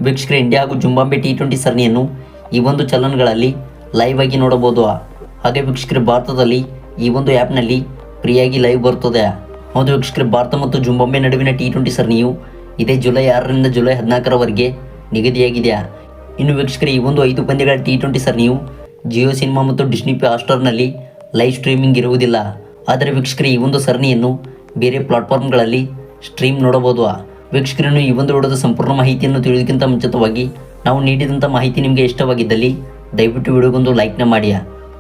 ವೀಕ್ಷಕರೇ, ಇಂಡಿಯಾ ಹಾಗೂ Zimbabwe T20 ಸರಣಿಯನ್ನು ಈ ಒಂದು ಚಾನಲ್ಗಳಲ್ಲಿ ಲೈವ್ ಆಗಿ ನೋಡಬಹುದು. ಹಾಗೆ ವೀಕ್ಷಕರೇ, ಭಾರತದಲ್ಲಿ ಈ ಒಂದು ಆ್ಯಪ್ನಲ್ಲಿ ಫ್ರೀಯಾಗಿ ಲೈವ್ ಬರ್ತದೆ. ಹೌದು ವೀಕ್ಷಕರೇ, ಭಾರತ ಮತ್ತು ಜಿಂಬಾಬ್ವೆ ನಡುವಿನ T20 ಸರಣಿಯು ಇದೇ ಜುಲೈ 6ರಿಂದ ಜುಲೈ 14ರವರೆಗೆ ನಿಗದಿಯಾಗಿದೆ. ಇನ್ನು ವೀಕ್ಷಕರೇ, ಈ ಒಂದು 5 ಪಂದ್ಯಗಳ T20 ಸರಣಿಯು ಜಿಯೋ ಸಿನಿಮಾ ಮತ್ತು ಡಿಸ್ನಿ ಹಾಟ್‌ಸ್ಟಾರ್ನಲ್ಲಿ ಲೈವ್ ಸ್ಟ್ರೀಮಿಂಗ್ ಇರುವುದಿಲ್ಲ. ಆದರೆ ವೀಕ್ಷಕರೇ, ಈ ಒಂದು ಸರಣಿಯನ್ನು ಬೇರೆ ಪ್ಲಾಟ್ಫಾರ್ಮ್ಗಳಲ್ಲಿ ಸ್ಟ್ರೀಮ್ ನೋಡಬಹುದು. ವೀಕ್ಷಕರನ್ನು ಈ ಒಂದು ವಿಡಿಯೋದ ಸಂಪೂರ್ಣ ಮಾಹಿತಿಯನ್ನು ತಿಳಿಯೋದಕ್ಕಿಂತ ಮುಂಚಿತವಾಗಿ ನಾವು ನೀಡಿದಂಥ ಮಾಹಿತಿ ನಿಮಗೆ ಇಷ್ಟವಾಗಿದ್ದಲ್ಲಿ ದಯವಿಟ್ಟು ವಿಡಿಯೋಗೊಂದು ಲೈಕ್ನ ಮಾಡಿ.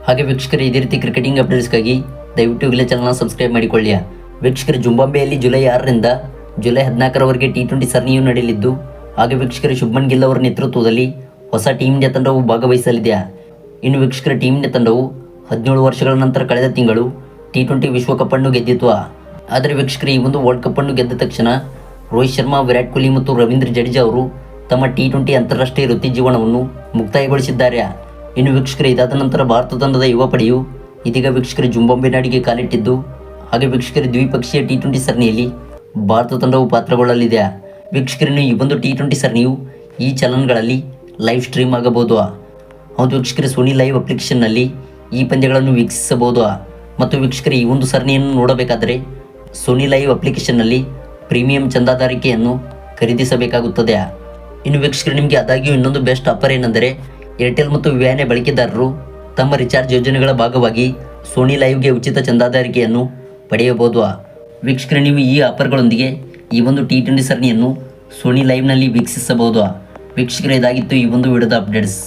ಹಾಗೆ ವೀಕ್ಷಕರೇ, ಇದೇ ರೀತಿ ಕ್ರಿಕೆಟಿಂಗ್ ಅಪ್ಡೇಟ್ಸ್ಗಾಗಿ ದಯವಿಟ್ಟು ಈಗಲೇ ಚಾನಲ್ನ ಸಬ್ಸ್ಕ್ರೈಬ್ ಮಾಡಿಕೊಳ್ಳಿ. ವೀಕ್ಷಕರೇ, ಜಿಂಬಾಬ್ವೆಯಲ್ಲಿ ಜುಲೈ 6ರಿಂದ ಜುಲೈ 14ರವರೆಗೆ T20 ಸರಣಿಯು ನಡೆಯಲಿದ್ದು, ಹಾಗೆ ವೀಕ್ಷಕರೇ, ಶುಭ್ಮನ್ ಗಿಲ್ ಅವರ ನೇತೃತ್ವದಲ್ಲಿ ಹೊಸ ಟೀಮ್ ಇಂಡಿಯಾ ತಂಡವು ಭಾಗವಹಿಸಲಿದೆ. ಇನ್ನು ವೀಕ್ಷಕರೇ, ಟೀಮ್ ಇಂಡಿಯಾ ತಂಡವು 17 ವರ್ಷಗಳ ನಂತರ ಕಳೆದ ತಿಂಗಳು T20 ವಿಶ್ವಕಪ್ ಅನ್ನು ಗೆದ್ದಿತ್ತು. ಆದರೆ ವೀಕ್ಷಕರೇ, ಈ ಒಂದು ವರ್ಲ್ಡ್ ಕಪ್ ಅನ್ನು ಗೆದ್ದ ತಕ್ಷಣ ರೋಹಿತ್ ಶರ್ಮಾ, ವಿರಾಟ್ ಕೊಹ್ಲಿ ಮತ್ತು ರವೀಂದ್ರ ಜಡೇಜಾ ಅವರು ತಮ್ಮ T20 ಅಂತಾರಾಷ್ಟ್ರೀಯ ವೃತ್ತಿ ಜೀವನವನ್ನು ಮುಕ್ತಾಯಗೊಳಿಸಿದ್ದಾರೆ. ಇನ್ನು ವೀಕ್ಷಕರೇ, ಇದಾದ ನಂತರ ಭಾರತ ತಂಡದ ಯುವ ಪಡೆಯು ಇದೀಗ ವೀಕ್ಷಕರೇ ಜಿಂಬಾಬ್ವೆ ನಾಡಿಗೆ ಕಾಲಿಟ್ಟಿದ್ದು, ಹಾಗೆ ವೀಕ್ಷಕರೇ, ದ್ವಿಪಕ್ಷೀಯ T20 ಸರಣಿಯಲ್ಲಿ ಭಾರತ ತಂಡವು ಪಾತ್ರಗೊಳ್ಳಲಿದೆ. ವೀಕ್ಷಕರನ್ನು ಈ ಒಂದು T20 ಸರಣಿಯು ಈ ಚಾನಲ್ಗಳಲ್ಲಿ ಲೈವ್ ಸ್ಟ್ರೀಮ್ ಆಗಬಹುದು. ಹೌದು ವೀಕ್ಷಕರೇ, ಸೋನಿ ಲೈವ್ ಅಪ್ಲಿಕೇಶನ್ನಲ್ಲಿ ಈ ಪಂದ್ಯಗಳನ್ನು ವೀಕ್ಷಿಸಬಹುದು. ಮತ್ತು ವೀಕ್ಷಕರೇ, ಈ ಒಂದು ಸರಣಿಯನ್ನು ನೋಡಬೇಕಾದರೆ ಸೋನಿ ಲೈವ್ ಅಪ್ಲಿಕೇಶನ್ನಲ್ಲಿ ಪ್ರೀಮಿಯಂ ಚಂದಾದಾರಿಕೆಯನ್ನು ಖರೀದಿಸಬೇಕಾಗುತ್ತದೆ. ಇನ್ನು ವೀಕ್ಷಕರೇ, ನಿಮಗೆ ಆದಾಗ್ಯೂ ಇನ್ನೊಂದು ಬೆಸ್ಟ್ ಆಫರ್ ಏನೆಂದರೆ, ಏರ್ಟೆಲ್ ಮತ್ತು ವಿಐನ ಬಳಕೆದಾರರು ತಮ್ಮ ರಿಚಾರ್ಜ್ ಯೋಜನೆಗಳ ಭಾಗವಾಗಿ ಸೋನಿ ಲೈವ್ಗೆ ಉಚಿತ ಚಂದಾದಾರಿಕೆಯನ್ನು ಪಡೆಯಬಹುದು. ವೀಕ್ಷಕರೇ, ನೀವು ಈ ಆಫರ್ಗಳೊಂದಿಗೆ ಈ ಒಂದು T20 ಸರಣಿಯನ್ನು ಸೋನಿ ಲೈವ್ನಲ್ಲಿ ವೀಕ್ಷಿಸಬಹುದು. ವೀಕ್ಷಕರೇ, ಇದಾಗಿತ್ತು ಈ ಒಂದು ವಿಡಿಯೋದ ಅಪ್ಡೇಟ್ಸ್.